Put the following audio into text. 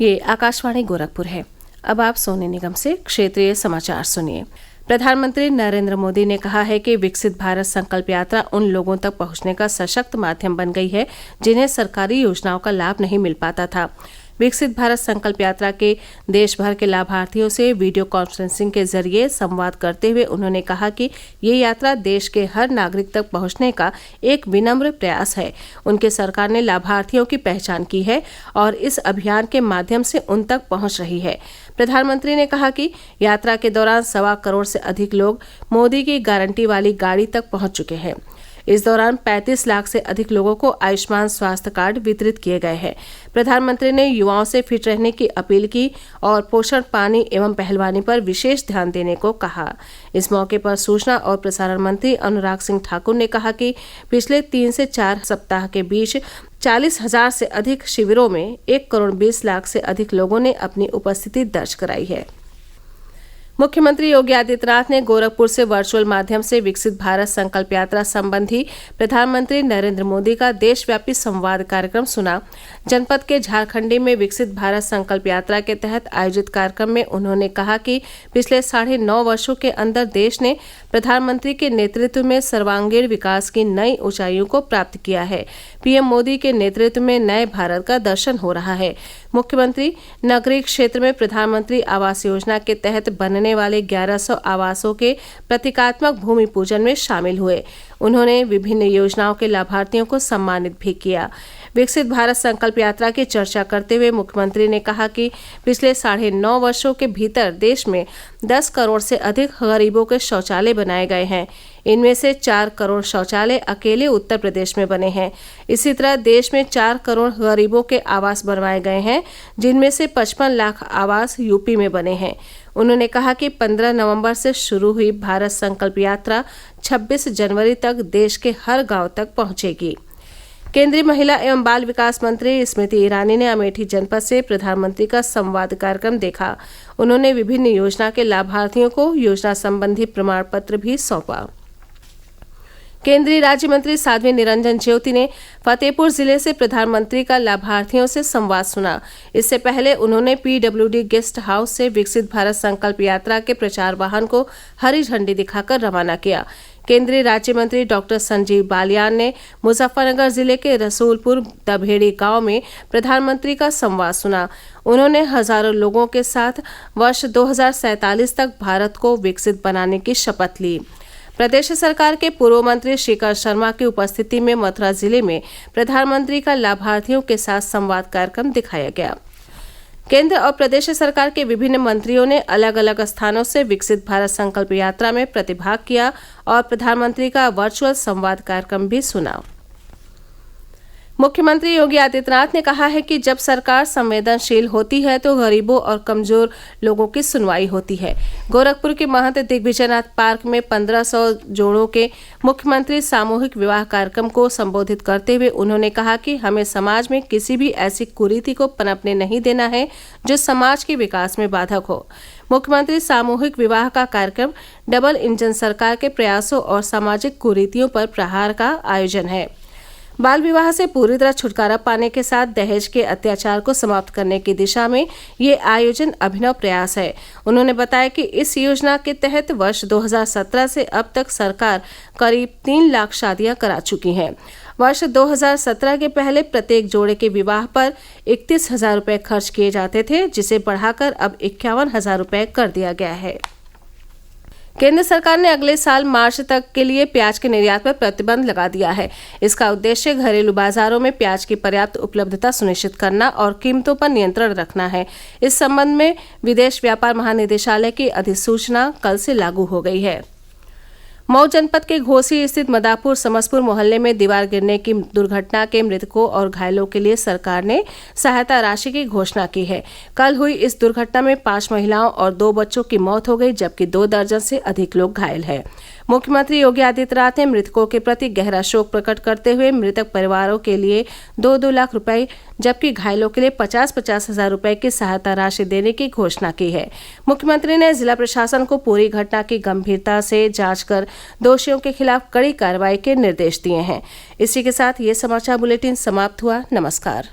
ये आकाशवाणी गोरखपुर है। अब आप सोने निगम से क्षेत्रीय समाचार सुनिए। प्रधानमंत्री नरेंद्र मोदी ने कहा है कि विकसित भारत संकल्प यात्रा उन लोगों तक पहुंचने का सशक्त माध्यम बन गई है जिन्हें सरकारी योजनाओं का लाभ नहीं मिल पाता था। विकसित भारत संकल्प यात्रा के देश भर के लाभार्थियों से वीडियो कॉन्फ्रेंसिंग के जरिए संवाद करते हुए उन्होंने कहा कि ये यात्रा देश के हर नागरिक तक पहुंचने का एक विनम्र प्रयास है। उनकी सरकार ने लाभार्थियों की पहचान की है और इस अभियान के माध्यम से उन तक पहुंच रही है। प्रधानमंत्री ने कहा कि यात्रा के दौरान 1.25 करोड़ से अधिक लोग मोदी की गारंटी वाली गाड़ी तक पहुंच चुके हैं। इस दौरान 35 लाख से अधिक लोगों को आयुष्मान स्वास्थ्य कार्ड वितरित किए गए हैं। प्रधानमंत्री ने युवाओं से फिट रहने की अपील की और पोषण, पानी एवं पहलवानी पर विशेष ध्यान देने को कहा। इस मौके पर सूचना और प्रसारण मंत्री अनुराग सिंह ठाकुर ने कहा कि पिछले 3 से 4 सप्ताह के बीच 40,000 से अधिक शिविरों में 1 करोड़ 20 लाख से अधिक लोगों ने अपनी उपस्थिति दर्ज कराई है। मुख्यमंत्री योगी आदित्यनाथ ने गोरखपुर से वर्चुअल माध्यम से विकसित भारत संकल्प यात्रा संबंधी प्रधानमंत्री नरेंद्र मोदी का देशव्यापी संवाद कार्यक्रम सुना। जनपद के झारखंडी में विकसित भारत संकल्प यात्रा के तहत आयोजित कार्यक्रम में उन्होंने कहा कि पिछले 9.5 वर्षों के अंदर देश ने प्रधानमंत्री के नेतृत्व में सर्वांगीण विकास की नई ऊंचाइयों को प्राप्त किया है। पीएम मोदी के नेतृत्व में नए भारत का दर्शन हो रहा है। मुख्यमंत्री नगरीय क्षेत्र में प्रधानमंत्री आवास योजना के तहत बनने वाले 1100 आवासों के प्रतीकात्मक भूमि पूजन में शामिल हुए। उन्होंने विभिन्न योजनाओं के लाभार्थियों को सम्मानित भी किया। विकसित भारत संकल्प यात्रा की चर्चा करते हुए मुख्यमंत्री ने कहा कि पिछले 9.5 वर्षों के भीतर देश में 10 करोड़ से अधिक गरीबों के शौचालय बनाए गए हैं। इनमें से 4 करोड़ शौचालय अकेले उत्तर प्रदेश में बने हैं। इसी तरह देश में 4 करोड़ गरीबों के आवास बनवाए गए हैं, जिनमें से 55 लाख आवास यूपी में बने हैं। उन्होंने कहा कि 15 नवंबर से शुरू हुई भारत संकल्प यात्रा 26 जनवरी तक देश के हर गांव तक पहुंचेगी। केंद्रीय महिला एवं बाल विकास मंत्री स्मृति ईरानी ने अमेठी जनपद से प्रधानमंत्री का संवाद कार्यक्रम देखा। उन्होंने विभिन्न योजना के लाभार्थियों को योजना संबंधी प्रमाण पत्र भी सौंपा। केंद्रीय राज्य मंत्री साध्वी निरंजन ज्योति ने फतेहपुर जिले से प्रधानमंत्री का लाभार्थियों से संवाद सुना। इससे पहले उन्होंने पीडब्ल्यूडी गेस्ट हाउस से विकसित भारत संकल्प यात्रा के प्रचार वाहन को हरी झंडी दिखाकर रवाना किया। केंद्रीय राज्य मंत्री डॉक्टर संजीव बालियान ने मुजफ्फरनगर जिले के रसूलपुर दभेड़ी गांव में प्रधानमंत्री का संवाद सुना। उन्होंने हजारों लोगों के साथ वर्ष 2047 तक भारत को विकसित बनाने की शपथ ली। प्रदेश सरकार के पूर्व मंत्री श्रीकर शर्मा की उपस्थिति में मथुरा जिले में प्रधानमंत्री का लाभार्थियों के साथ संवाद कार्यक्रम दिखाया गया। केंद्र और प्रदेश सरकार के विभिन्न मंत्रियों ने अलग अलग स्थानों से विकसित भारत संकल्प यात्रा में प्रतिभाग किया और प्रधानमंत्री का वर्चुअल संवाद कार्यक्रम भी सुना। मुख्यमंत्री योगी आदित्यनाथ ने कहा है कि जब सरकार संवेदनशील होती है तो गरीबों और कमजोर लोगों की सुनवाई होती है। गोरखपुर के महंत दिग्विजयनाथ पार्क में 1500 जोड़ों के मुख्यमंत्री सामूहिक विवाह कार्यक्रम को संबोधित करते हुए उन्होंने कहा कि हमें समाज में किसी भी ऐसी कुरीति को पनपने नहीं देना है जो समाज के विकास में बाधक हो। मुख्यमंत्री सामूहिक विवाह का कार्यक्रम डबल इंजन सरकार के प्रयासों और सामाजिक कुरीतियों पर प्रहार का आयोजन है। बाल विवाह से पूरी तरह छुटकारा पाने के साथ दहेज के अत्याचार को समाप्त करने की दिशा में ये आयोजन अभिनव प्रयास है। उन्होंने बताया कि इस योजना के तहत वर्ष 2017 से अब तक सरकार करीब 3 लाख शादियां करा चुकी है। वर्ष 2017 के पहले प्रत्येक जोड़े के विवाह पर 31,000 रुपये खर्च किए जाते थे, जिसे बढ़ाकर अब 51,000 रुपये कर दिया गया है। केंद्र सरकार ने अगले साल मार्च तक के लिए प्याज के निर्यात पर प्रतिबंध लगा दिया है। इसका उद्देश्य घरेलू बाजारों में प्याज की पर्याप्त उपलब्धता सुनिश्चित करना और कीमतों पर नियंत्रण रखना है। इस संबंध में विदेश व्यापार महानिदेशालय की अधिसूचना कल से लागू हो गई है। मऊ जनपद के घोसी स्थित मदापुर समसपुर मोहल्ले में दीवार गिरने की दुर्घटना के मृतकों और घायलों के लिए सरकार ने सहायता राशि की घोषणा की है। कल हुई इस दुर्घटना में 5 महिलाओं और 2 बच्चों की मौत हो गई, जबकि 2 दर्जन से अधिक लोग घायल हैं। मुख्यमंत्री योगी आदित्यनाथ ने मृतकों के प्रति गहरा शोक प्रकट करते हुए मृतक परिवारों के लिए 2-2 लाख रुपए जबकि घायलों के लिए 50-50 हजार रुपए की सहायता राशि देने की घोषणा की है। मुख्यमंत्री ने जिला प्रशासन को पूरी घटना की गंभीरता से जांच कर दोषियों के खिलाफ कड़ी कार्रवाई के निर्देश दिए हैं। इसी के साथ ये समाचार बुलेटिन समाप्त हुआ। नमस्कार।